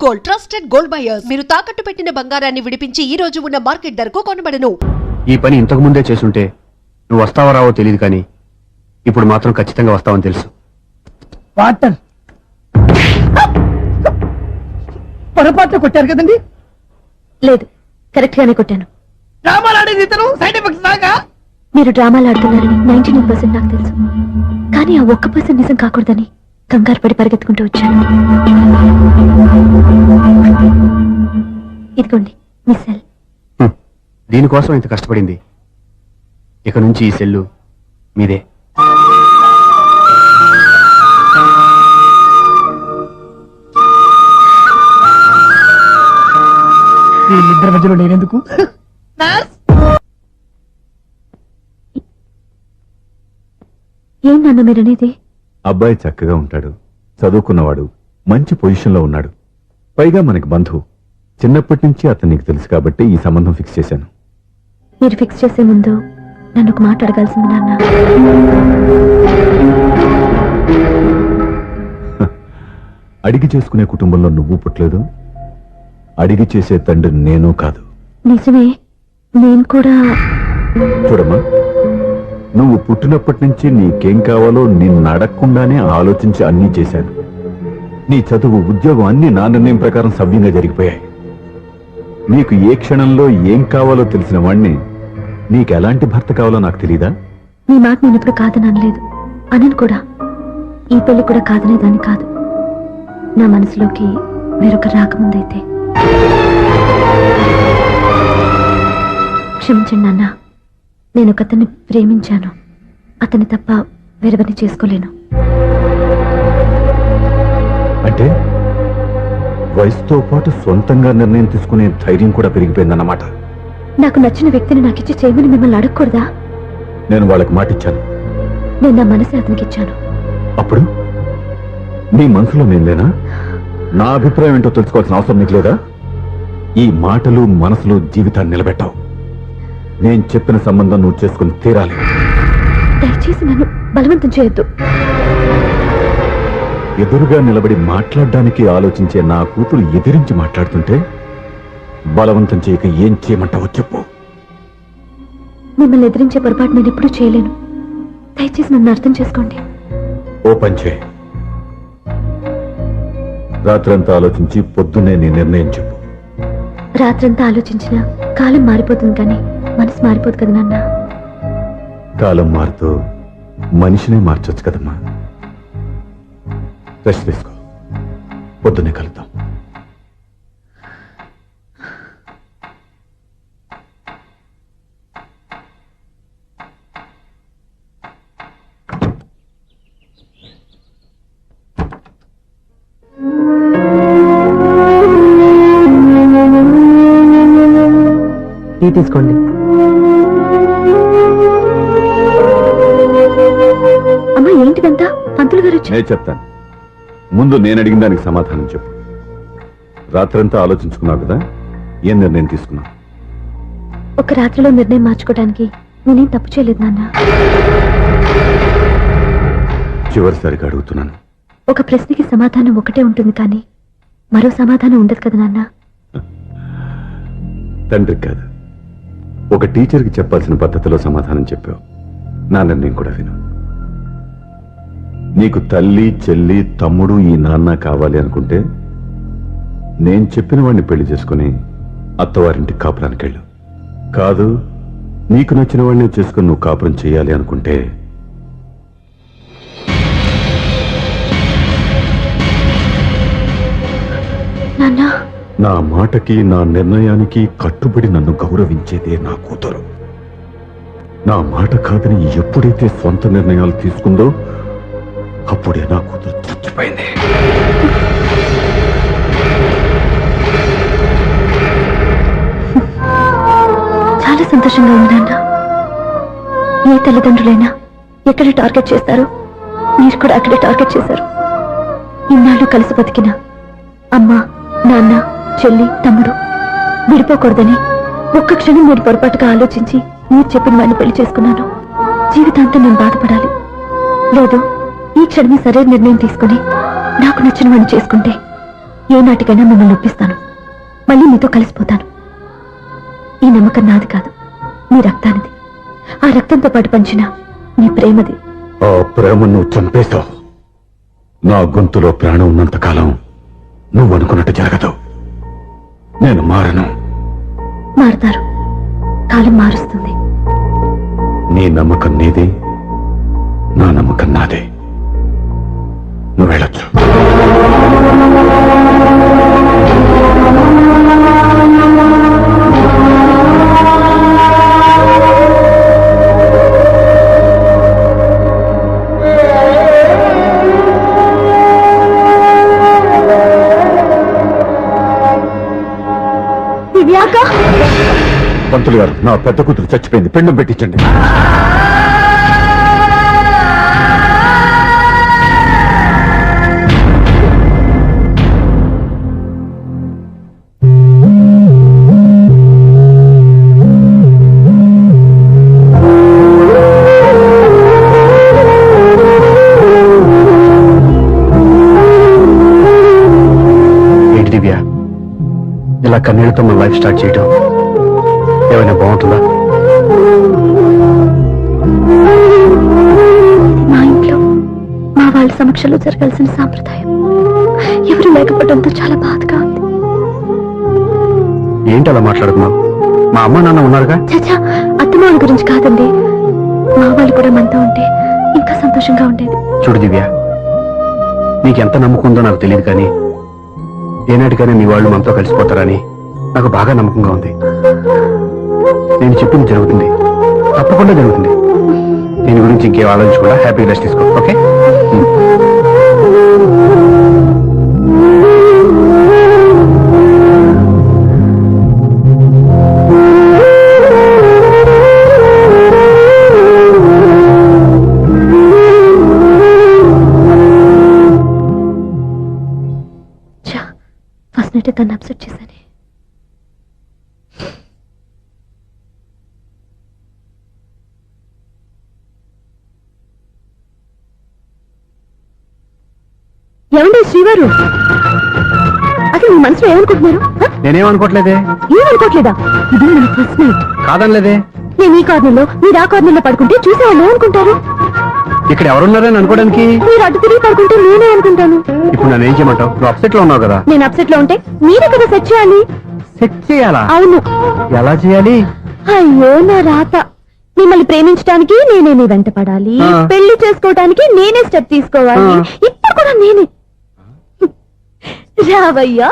Gold trusted gold buyers. మీరు తాకట్టు పెట్టిన బంగారాన్ని విడిపించి ఈ రోజు ఉన్న మార్కెట్ ధరకు కొనబడను. ఈ పని ఇంతకు ముందే చేసుంటే నువ్వు వస్తావో రావో తెలియదు, కానీ ఇప్పుడు మాత్రం ఖచ్చితంగా వస్తావని తెలుసు. వాటర్ పొరపాట్లు కొట్టారు కదండి? లేదు, కరెక్ట్ గానే కొట్టాను. డ్రామాలు ఆడేది ఇతను, సైడ్ ఎఫెక్ట్స్ దాకా. మీరు డ్రామాలు ఆడుతున్నారని 99% నాకు తెలుసు, కానీ ఆ 1% నిజం కాకూడదని కంగారు పడి పరిగెత్తుకుంటూ వచ్చాను. ఇదిగోండి మీ సెల్. దీనికోసం ఇంత కష్టపడింది. ఇక నుంచి ఈ సెల్లు మీదే. వీళ్ళిద్దరి మధ్యలో నేనెందుకు? ఏం నాన్న మీరనేది? అబ్బాయి చక్కగా ఉంటాడు, చదువుకున్నవాడు, మంచి పొజిషన్లో ఉన్నాడు. పైగా మనకి బంధువు. చిన్నప్పటి నుంచి అతను నీకు తెలుసు కాబట్టి ఈ సంబంధం ఫిక్స్ చేశాను. మీరు ఫిక్స్ చేసే ముందు నన్ను ఒక మాట అడగాల్సింది నాన్న. అడిగి చేసుకునే కుటుంబంలో నువ్వు పుట్టలేదు, అడిగి చేసే తండ్రి నేను కాదు. నిజమే, నేను కూడా. చూడమ్మా, నువ్వు పుట్టినప్పటి నుంచి నీకేం కావాలో నిన్ను అడగకుండానే ఆలోచించి అన్నీ చేశాను. నీ చదువు, ఉద్యోగం అన్నీ నా నిర్ణయం ప్రకారం సవ్యంగా జరిగిపోయాయి. నీకు ఏ క్షణంలో ఏం కావాలో తెలిసిన వాణ్ణి నీకు ఎలాంటి భర్త కావాలో నాకు తెలీదా? మీ మాట నేను ఇప్పుడు కాదని అనలేదు, అనను కూడా. ఈ పెళ్లి కూడా కాదనేదాన్ని కాదు. నా మనసులోకి వేరొక రాకముందైతే. క్షమించండి నాన్న, నేను ఒకతన్ని ప్రేమించాను. అతన్ని తప్ప వేరెవరిని చేసుకోలేను. అంటే వయసుతో పాటు సొంతంగా నిర్ణయం తీసుకునే ధైర్యం కూడా పెరిగిపోయిందన్నమాట. నాకు నచ్చిన వ్యక్తిని నాకిచ్చి చేయమని మిమ్మల్ని అడగకూడదా? నేను వాళ్ళకి మాటిచ్చాను. నేను నా మనసు అతనికి ఇచ్చాను. అప్పుడు నీ మనసులో నేను లేనా? నా అభిప్రాయం ఏంటో తెలుసుకోవాల్సిన అవసరం నీకు లేదా? ఈ మాటలు, మనసులు జీవితాన్ని నిలబెట్టావు. నేను చెప్పిన సంబంధం నువ్వు చేసుకుని తీరాలి. దయచేసి నన్ను బలవంతం చేయొద్దు. ఎదురుగా నిలబడి మాట్లాడడానికి ఆలోచించే నా కూతురు ఎదిరించి మాట్లాడుతుంటే బలవంతం చేయక ఏం చేయమంటావో చెప్పు. మిమ్మల్ని ఎదిరించే పొరపాటు నేను ఎప్పుడూ చేయలేను. దయచేసి నన్ను అర్థం చేసుకోండి. ఓ పంచే, రాత్రంతా ఆలోచించి పొద్దున్నే నీ నిర్ణయం చెప్పు. రాత్రంతా ఆలోచించిన కాలం మారిపోతుంది, కానీ మనసు మారిపోదు కదా నాన్న. కాలం మారుతూ మనిషినే మార్చొచ్చు కదమ్మా. రెస్ట్ తీసుకో, పొద్దున్నే కలుద్దాం. టీ తీసుకోండి. అమ్మా, ఏంటిదంతా? పంతులు గారు వచ్చారు. నేను చెప్తాను, ముందు నేను అడిగిన దానికి సమాధానం చెప్పు. రాత్రంతా ఆలోచించుకున్నావు కదా, ఏం నిర్ణయం తీసుకున్నావు? ఒక రాత్రిలో నిర్ణయం మార్చుకోవడానికి నేనేం తప్పు చేయలేదు నాన్న. చివరిసారిగా అడుగుతున్నాను. ఒక ప్రశ్నకి సమాధానం ఒకటే ఉంటుంది, కానీ మరో సమాధానం ఉండదు కదా నాన్న. తండ్రికి కాదు, ఒక టీచర్కి చెప్పాల్సిన పద్ధతిలో సమాధానం చెప్పావు. నా నిర్ణయం కూడా విను. నీకు తల్లి, చెల్లి, తమ్ముడు, ఈ నాన్న కావాలి అనుకుంటే నేను చెప్పిన వాడిని పెళ్లి చేసుకుని అత్తవారింటి కాపురానికి వెళ్ళు. కాదు, నీకు నచ్చిన వాడిని చేసుకుని నువ్వు కాపురం చేయాలి అనుకుంటే నాన్న, నా మాటకి, నా నిర్ణయానికి కట్టుబడి నన్ను గౌరవించేదే నా కూతురు. నా మాట కాదని ఎప్పుడైతే సొంత నిర్ణయాలు తీసుకుందో అప్పుడే నా కూతురు చచ్చిపోయింది. చాలా సంతోషంగా ఉంది నాన్న. ఏ తల్లిదండ్రులైనా ఎక్కడ టార్గెట్ చేస్తారో మీరు కూడా అక్కడే టార్గెట్ చేశారు. ఇన్నాళ్ళు కలిసి బతికిన అమ్మ, నాన్న, చెల్లి, తమ్ముడు విడిపోకూడదని ఒక్క క్షణం నేను పొరపాటుగా ఆలోచించి మీరు చెప్పిన వాడిని పెళ్లి చేసుకున్నాను. జీవితాంతం నేను బాధపడాలి. లేదు, ఈ క్షణమే సరైన నిర్ణయం తీసుకుని నాకు నచ్చిన వాడిని చేసుకుంటే ఏ నాటికైనా మిమ్మల్ని ఒప్పిస్తాను, మళ్ళీ మీతో కలిసిపోతాను. ఈ నమ్మకం నాది కాదు, మీ రక్తానిది. ఆ రక్తంతో పాటు పంచిన మీ ప్రేమది. ఆ ప్రేమ నువ్వు చంపేశావు. నా గొంతులో ప్రాణం ఉన్నంత కాలం నువ్వు అనుకున్నట్టు జరగదు. నేను మారను. మారుతారు, కాలం మారుస్తుంది. నీ నమ్మకం నీది, నా నమ్మకం నాదే. నువ్వు వెళ్ళొచ్చు. దివ్యాక, పంతులు గారు, నా పెద్ద కూతురు చచ్చిపోయింది, పిండం పెట్టించండి. ఏంటి దివ్య, ఇలా కన్నీళ్లతో మన లైఫ్ స్టార్ట్ చేయటం ఏమైనా బాగుంటుందా? మా ఇంట్లో మా వాళ్ళ సమక్షంలో జరగాల్సిన సాంప్రదాయం ఎవరు లేకపోవడంతో చాలా బాధగా ఉంది. ఏంటి అలా మాట్లాడుతున్నావు? మా అమ్మ నాన్న ఉన్నారుగా. చచ్చా, అత్తమాల గురించి కాదండి. మా వాళ్ళు కూడా మనతో ఉంటే ఇంకా సంతోషంగా ఉండేది. చూడు దివ్య, నీకెంత నమ్మకం ఉందో నాకు తెలియదు, కానీ ఏనాటికైనా నీ వాళ్ళు మనతో కలిసిపోతారని నాకు బాగా నమ్మకంగా ఉంది. నేను చెప్పింది జరుగుతుంది, తప్పకుండా జరుగుతుంది. దీని గురించి ఇంకేం ఆలోచించకుండా హ్యాపీ రెస్ట్ తీసుకో, ఓకే? ఫస్ట్ నైట్ తను అప్సెట్ చేశాను. ఏమండి శ్రీవారు, అసలు మీ మనసులో ఏమనుకుంటున్నారు? నేనేమనుకోవట్లేదే. ఏమనుకోవట్లేదా? ఇది మన ఫస్ట్ నైట్. కాదనలేదే. నేను ఈ కార్నర్లో, మీరు ఆ కార్నర్లో పడుకుంటే చూసేవాళ్ళు ఏమనుకుంటారు? ఇక్కడ ఎవరున్నారని అనుకోవడానికి. మీరు అటు తిరిగి పడుకుంటే నేనే అనుకుంటాను. ఇప్పుడు నన్ను ఏం చేయమంటావు? నువ్వు అప్సెట్ లో ఉన్నావు కదా. నేను అప్సెట్ లో ఉంటే మీరే కదా సెట్ చేయాలి. సెట్ చేయాలా? అవును. ఎలా చేయాలి? అయ్యో నా రాత. మిమ్మల్ని ప్రేమించడానికి నేనే మీ వెంట పడాలి, ఆ. పెళ్లి చేసుకోవడానికి నేనే స్టెప్ తీసుకోవాలి. ఆ. ఇప్పుడు కూడా నేనే. రావయ్యా.